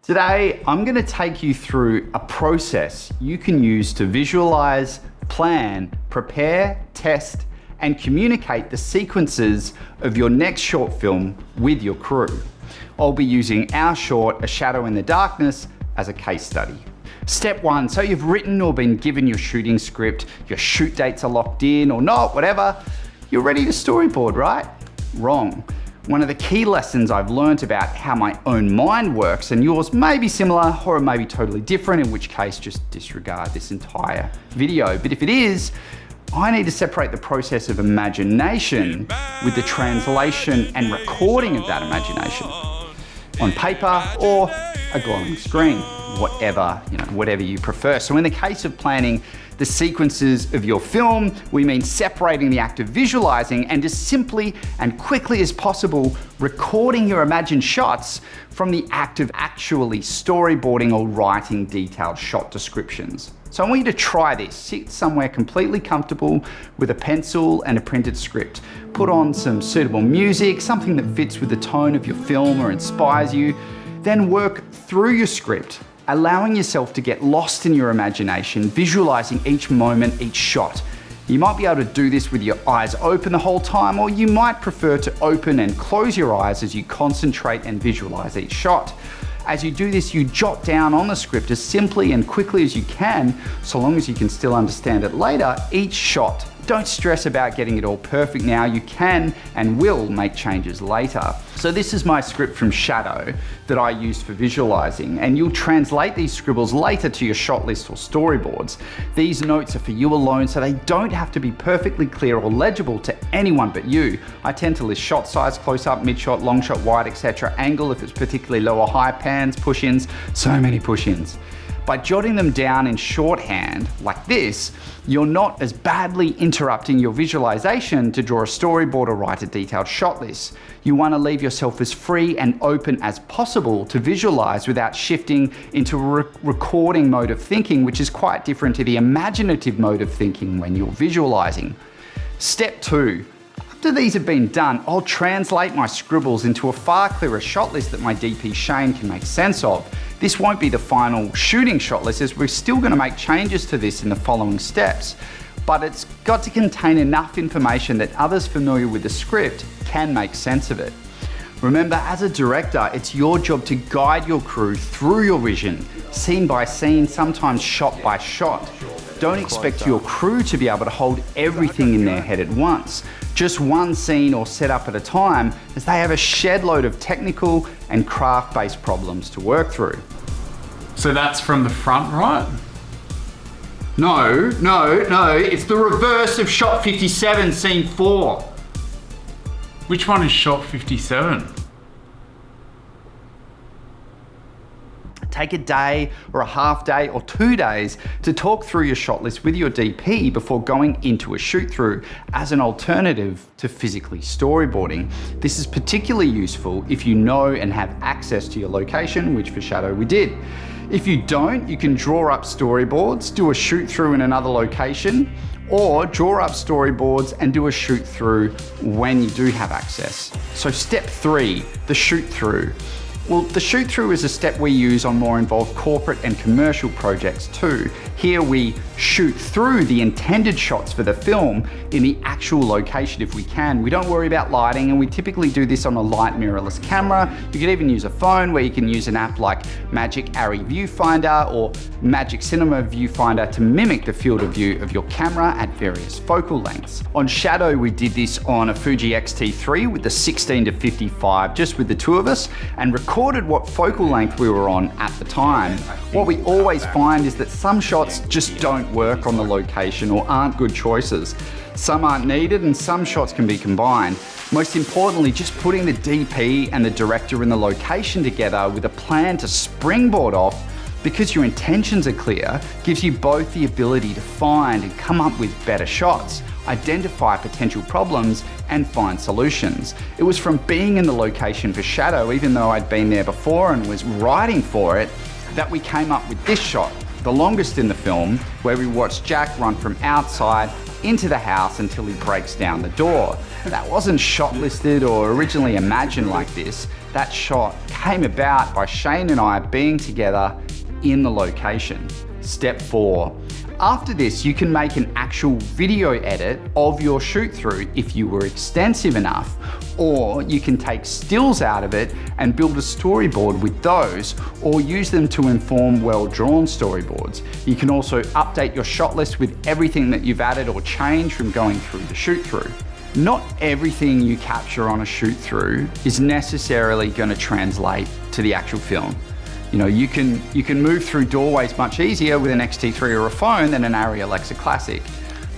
Today, I'm going to take you through a process you can use to visualize, plan, prepare, test, and communicate the sequences of your next short film with your crew. I'll be using our short, A Shadow in the Darkness, as a case study. Step one, so you've written or been given your shooting script, your shoot dates are locked in or not, whatever, you're ready to storyboard, right? Wrong. One of the key lessons I've learned about how my own mind works, and yours may be similar or it may be totally different, in which case just disregard this entire video. But if it is, I need to separate the process of imagination with the translation and recording of that imagination on paper or a glowing screen, whatever you prefer. So in the case of planning the sequences of your film, we mean separating the act of visualizing and as simply and quickly as possible recording your imagined shots from the act of actually storyboarding or writing detailed shot descriptions. So I want you to try this. Sit somewhere completely comfortable with a pencil and a printed script. Put on some suitable music, something that fits with the tone of your film or inspires you. Then work through your script, allowing yourself to get lost in your imagination, visualizing each moment, each shot. You might be able to do this with your eyes open the whole time, or you might prefer to open and close your eyes as you concentrate and visualize each shot. As you do this, you jot down on the script as simply and quickly as you can, so long as you can still understand it later, each shot. Don't stress about getting it all perfect now. You can and will make changes later. So this is my script from Shadow that I used for visualizing, and you'll translate these scribbles later to your shot list or storyboards. These notes are for you alone, so they don't have to be perfectly clear or legible to anyone but you. I tend to list shot size, close up, mid shot, long shot, wide, etc. Angle if it's particularly low or high, pans, push-ins, so many push-ins. By jotting them down in shorthand like this, you're not as badly interrupting your visualization to draw a storyboard or write a detailed shot list. You want to leave yourself as free and open as possible to visualize without shifting into a recording mode of thinking, which is quite different to the imaginative mode of thinking when you're visualizing. Step two. After these have been done, I'll translate my scribbles into a far clearer shot list that my DP Shane can make sense of. This won't be the final shooting shot list, as we're still going to make changes to this in the following steps, but it's got to contain enough information that others familiar with the script can make sense of it. Remember, as a director, it's your job to guide your crew through your vision, scene by scene, sometimes shot by shot. Don't expect your crew to be able to hold everything in their head at once, just one scene or setup at a time, as they have a shed load of technical and craft-based problems to work through. So that's from the front, right? No, it's the reverse of shot 57, scene 4. Which one is shot 57? Take a day or a half day or 2 days to talk through your shot list with your DP before going into a shoot through as an alternative to physically storyboarding. This is particularly useful if you know and have access to your location, which for Shadow we did. If you don't, you can draw up storyboards, do a shoot through in another location, or draw up storyboards and do a shoot through when you do have access. So step 3, the shoot through. Well, the shoot through is a step we use on more involved corporate and commercial projects too. Here we shoot through the intended shots for the film in the actual location if we can. We don't worry about lighting, and we typically do this on a light mirrorless camera. You could even use a phone, where you can use an app like Magic Arri Viewfinder or Magic Cinema Viewfinder to mimic the field of view of your camera at various focal lengths. On Shadow, we did this on a Fuji X-T3 with the 16 to 55, just with the two of us, and recorded what focal length we were on at the time. What we always find is that some shots just don't work on the location or aren't good choices. Some aren't needed and some shots can be combined. Most importantly, just putting the DP and the director in the location together with a plan to springboard off, because your intentions are clear, gives you both the ability to find and come up with better shots, identify potential problems, and find solutions. It was from being in the location for Shadow, even though I'd been there before and was writing for it, that we came up with this shot, the longest in the film, where we watched Jack run from outside into the house until he breaks down the door. That wasn't shot listed or originally imagined like this. that shot came about by Shane and I being together in the location. Step 4. After this, you can make an actual video edit of your shoot through if you were extensive enough, or you can take stills out of it and build a storyboard with those, or use them to inform well-drawn storyboards. You can also update your shot list with everything that you've added or changed from going through the shoot through. Not everything you capture on a shoot through is necessarily going to translate to the actual film. You know, you can move through doorways much easier with an X-T3 or a phone than an Arri Alexa Classic.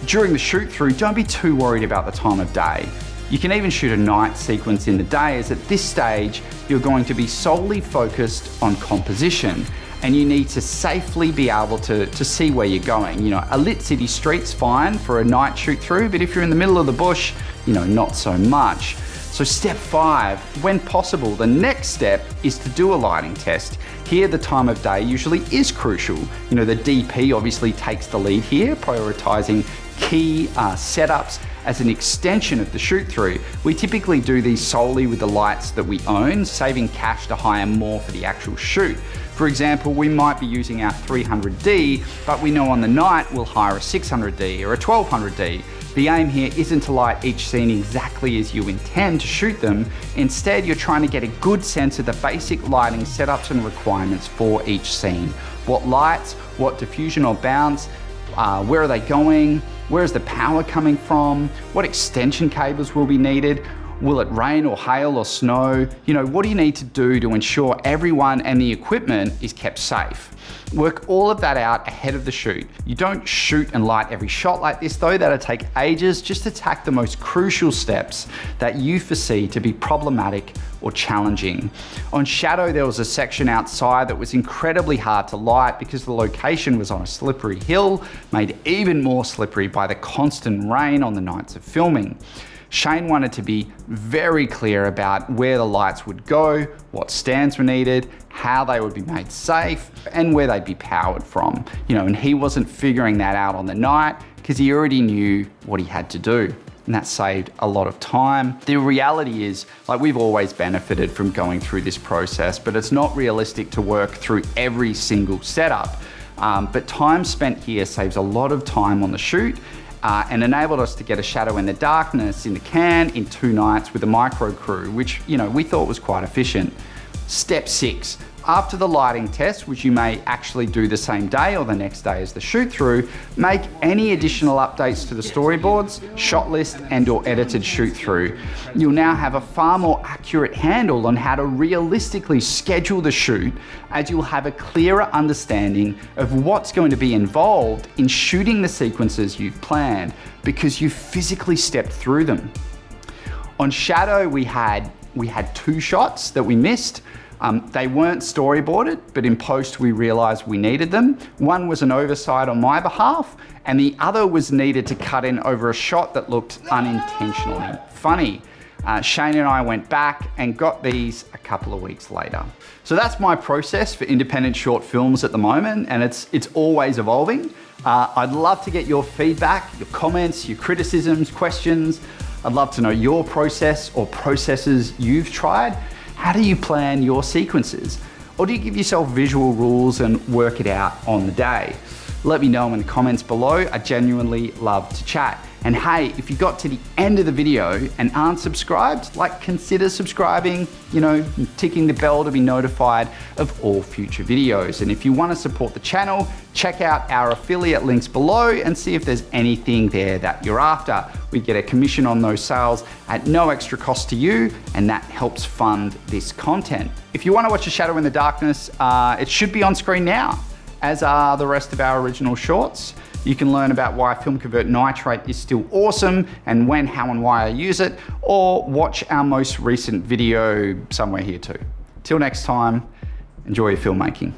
During the shoot through, don't be too worried about the time of day. You can even shoot a night sequence in the day, as at this stage, you're going to be solely focused on composition, and you need to safely be able to see where you're going. You know, a lit city street's fine for a night shoot through, but if you're in the middle of the bush, you know, not so much. So step 5, when possible, the next step is to do a lighting test. Here, the time of day usually is crucial. You know, the DP obviously takes the lead here, prioritizing key setups as an extension of the shoot through. We typically do these solely with the lights that we own, saving cash to hire more for the actual shoot. For example, we might be using our 300D, but we know on the night we'll hire a 600D or a 1200D. The aim here isn't to light each scene exactly as you intend to shoot them. Instead, you're trying to get a good sense of the basic lighting setups and requirements for each scene. What lights, what diffusion or bounce, where are they going, where is the power coming from, what extension cables will be needed, will it rain or hail or snow? You know, what do you need to do to ensure everyone and the equipment is kept safe? Work all of that out ahead of the shoot. You don't shoot and light every shot like this though, that'll take ages. Just attack the most crucial steps that you foresee to be problematic or challenging. On Shadow, there was a section outside that was incredibly hard to light because the location was on a slippery hill, made even more slippery by the constant rain on the nights of filming. Shane wanted to be very clear about where the lights would go, what stands were needed, how they would be made safe, and where they'd be powered from. You know, and he wasn't figuring that out on the night because he already knew what he had to do. And that saved a lot of time. The reality is, like, we've always benefited from going through this process, but it's not realistic to work through every single setup. But time spent here saves a lot of time on the shoot, and enabled us to get a Shadow in the Darkness in the can in 2 nights with a micro crew, which, you know, we thought was quite efficient. Step 6, after the lighting test, which you may actually do the same day or the next day as the shoot through, make any additional updates to the storyboards, shot list, and or edited shoot through. You'll now have a far more accurate handle on how to realistically schedule the shoot, as you'll have a clearer understanding of what's going to be involved in shooting the sequences you've planned, because you've physically stepped through them. On Shadow, we had 2 shots that we missed. They weren't storyboarded, but in post we realized we needed them. One was an oversight on my behalf, and the other was needed to cut in over a shot that looked unintentionally funny. Shane and I went back and got these a couple of weeks later. So that's my process for independent short films at the moment, and it's always evolving. I'd love to get your feedback, your comments, your criticisms, questions. I'd love to know your process or processes you've tried. How do you plan your sequences? Or do you give yourself visual rules and work it out on the day? Let me know in the comments below. I genuinely love to chat. And hey, if you got to the end of the video and aren't subscribed, like, consider subscribing, you know, ticking the bell to be notified of all future videos. And if you want to support the channel, check out our affiliate links below and see if there's anything there that you're after. We get a commission on those sales at no extra cost to you, and that helps fund this content. If you want to watch A Shadow in the Darkness, it should be on screen now, as are the rest of our original shorts. You can learn about why Film Convert Nitrate is still awesome and when, how, and why I use it, or watch our most recent video somewhere here too. Till next time, enjoy your filmmaking.